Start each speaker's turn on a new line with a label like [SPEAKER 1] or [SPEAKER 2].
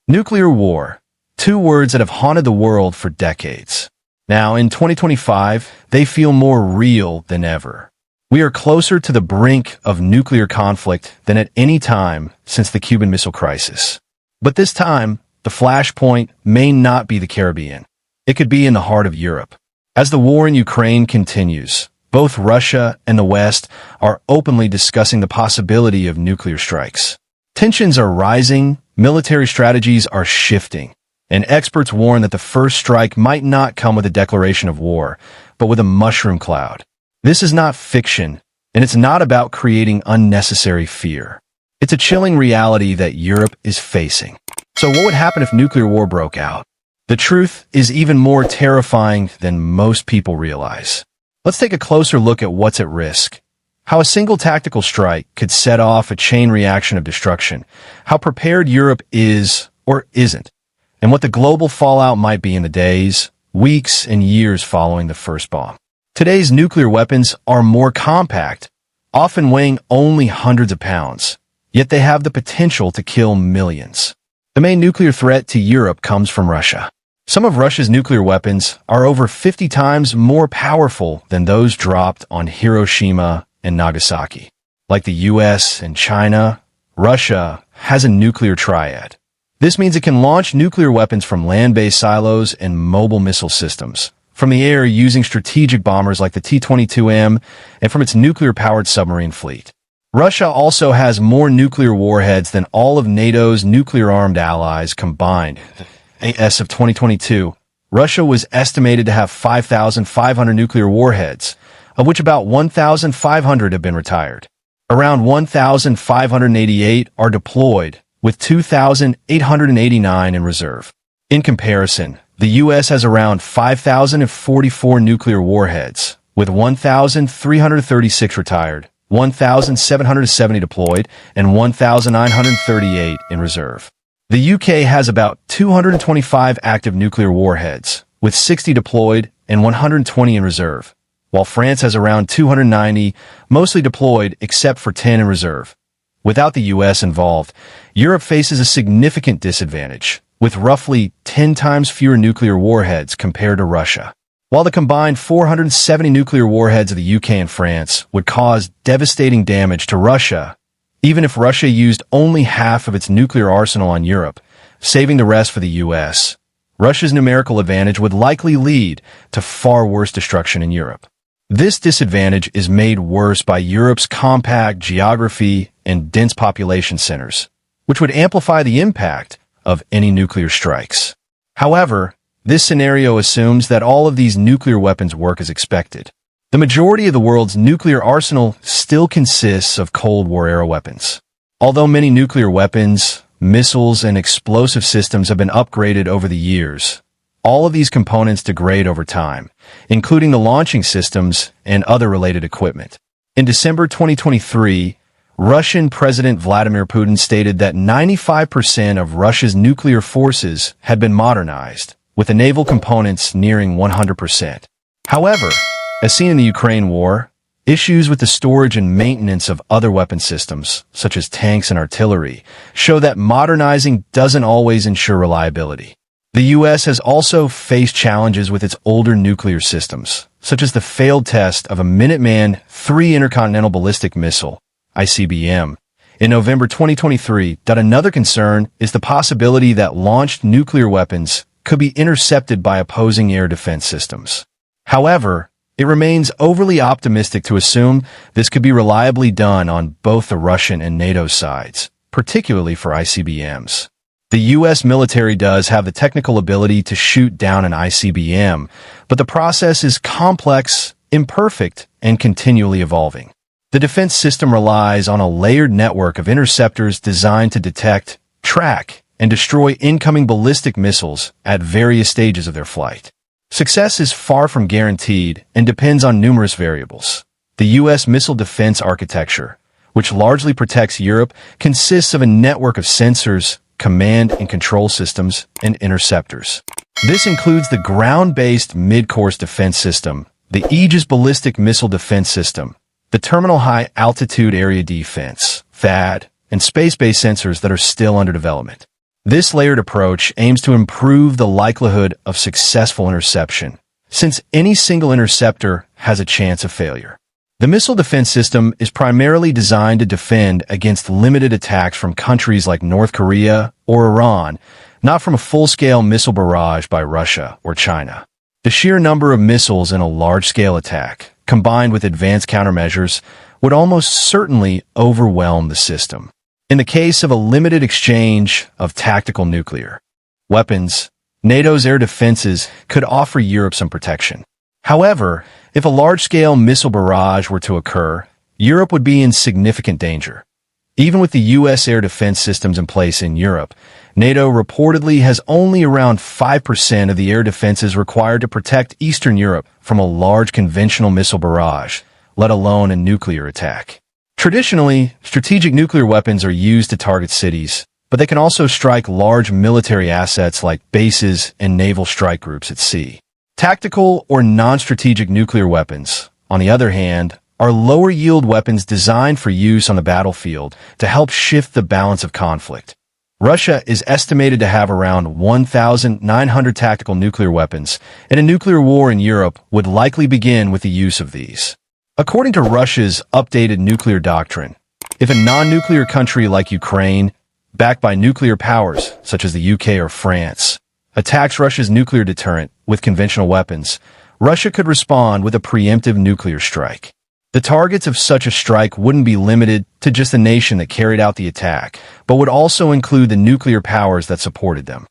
[SPEAKER 1] Nuclear war, two words that have haunted the world for decades. Now, in 2025, they feel more real than ever. We are closer to the brink of nuclear conflict than at any time since the Cuban Missile Crisis. But this time, the flashpoint may not be the Caribbean. It could be in the heart of Europe. As the war in Ukraine continues, both Russia and the West are openly discussing the possibility of nuclear strikes. Tensions are rising, military strategies are shifting, and experts warn that the first strike might not come with a declaration of war, but with a mushroom cloud. This is not fiction, and it's not about creating unnecessary fear. It's a chilling reality that Europe is facing. So what would happen if nuclear war broke out? The truth is even more terrifying than most people realize. Let's take a closer look at what's at risk. How a single tactical strike could set off a chain reaction of destruction, how prepared Europe is or isn't, and what the global fallout might be in the days, weeks, and years following the first bomb. Today's nuclear weapons are more compact, often weighing only hundreds of pounds, yet they have the potential to kill millions. The main nuclear threat to Europe comes from Russia. Some of Russia's nuclear weapons are over 50 times more powerful than those dropped on Hiroshima and Nagasaki. Like the US and China, Russia has a nuclear triad. This means it can launch nuclear weapons from land-based silos and mobile missile systems, from the air using strategic bombers like the T-22M, and from its nuclear-powered submarine fleet. Russia also has more nuclear warheads than all of NATO's nuclear-armed allies combined. As of 2022, Russia was estimated to have 5,500 nuclear warheads, of which about 1,500 have been retired. Around 1,588 are deployed, with 2,889 in reserve. In comparison, the U.S. has around 5,044 nuclear warheads, with 1,336 retired, 1,770 deployed, and 1,938 in reserve. The UK has about 225 active nuclear warheads, with 60 deployed and 120 in reserve, while France has around 290, mostly deployed except for 10 in reserve. Without the US involved, Europe faces a significant disadvantage, with roughly 10 times fewer nuclear warheads compared to Russia. While the combined 470 nuclear warheads of the UK and France would cause devastating damage to Russia, even if Russia used only half of its nuclear arsenal on Europe, saving the rest for the US, Russia's numerical advantage would likely lead to far worse destruction in Europe. This disadvantage is made worse by Europe's compact geography and dense population centers, which would amplify the impact of any nuclear strikes. However, this scenario assumes that all of these nuclear weapons work as expected. The majority of the world's nuclear arsenal still consists of Cold War-era weapons. Although many nuclear weapons, missiles, and explosive systems have been upgraded over the years, all of these components degrade over time, including the launching systems and other related equipment. In December 2023, Russian President Vladimir Putin stated that 95% of Russia's nuclear forces had been modernized, with the naval components nearing 100%. However, as seen in the Ukraine war, issues with the storage and maintenance of other weapon systems, such as tanks and artillery, show that modernizing doesn't always ensure reliability. The U.S. has also faced challenges with its older nuclear systems, such as the failed test of a Minuteman III intercontinental ballistic missile, ICBM, in November 2023. Another concern is the possibility that launched nuclear weapons could be intercepted by opposing air defense systems. However, it remains overly optimistic to assume this could be reliably done on both the Russian and NATO sides, particularly for ICBMs. The U.S. military does have the technical ability to shoot down an ICBM, but the process is complex, imperfect, and continually evolving. The defense system relies on a layered network of interceptors designed to detect, track, and destroy incoming ballistic missiles at various stages of their flight. Success is far from guaranteed and depends on numerous variables. The U.S. missile defense architecture, which largely protects Europe, consists of a network of sensors, command and control systems, and interceptors. This includes the ground-based mid-course defense system, the Aegis ballistic missile defense system, the terminal high altitude area defense, THAAD, and space-based sensors that are still under development. This layered approach aims to improve the likelihood of successful interception, since any single interceptor has a chance of failure. The missile defense system is primarily designed to defend against limited attacks from countries like North Korea or Iran, not from a full-scale missile barrage by Russia or China. The sheer number of missiles in a large-scale attack, combined with advanced countermeasures, would almost certainly overwhelm the system. In the case of a limited exchange of tactical nuclear weapons, NATO's air defenses could offer Europe some protection. However, if a large-scale missile barrage were to occur, Europe would be in significant danger. Even with the U.S. air defense systems in place in Europe, NATO reportedly has only around 5% of the air defenses required to protect Eastern Europe from a large conventional missile barrage, let alone a nuclear attack. Traditionally, strategic nuclear weapons are used to target cities, but they can also strike large military assets like bases and naval strike groups at sea. Tactical or non-strategic nuclear weapons, on the other hand, are lower-yield weapons designed for use on the battlefield to help shift the balance of conflict. Russia is estimated to have around 1,900 tactical nuclear weapons, and a nuclear war in Europe would likely begin with the use of these. According to Russia's updated nuclear doctrine, if a non-nuclear country like Ukraine, backed by nuclear powers such as the UK or France, attacks Russia's nuclear deterrent with conventional weapons, Russia could respond with a preemptive nuclear strike. The targets of such a strike wouldn't be limited to just the nation that carried out the attack, but would also include the nuclear powers that supported them.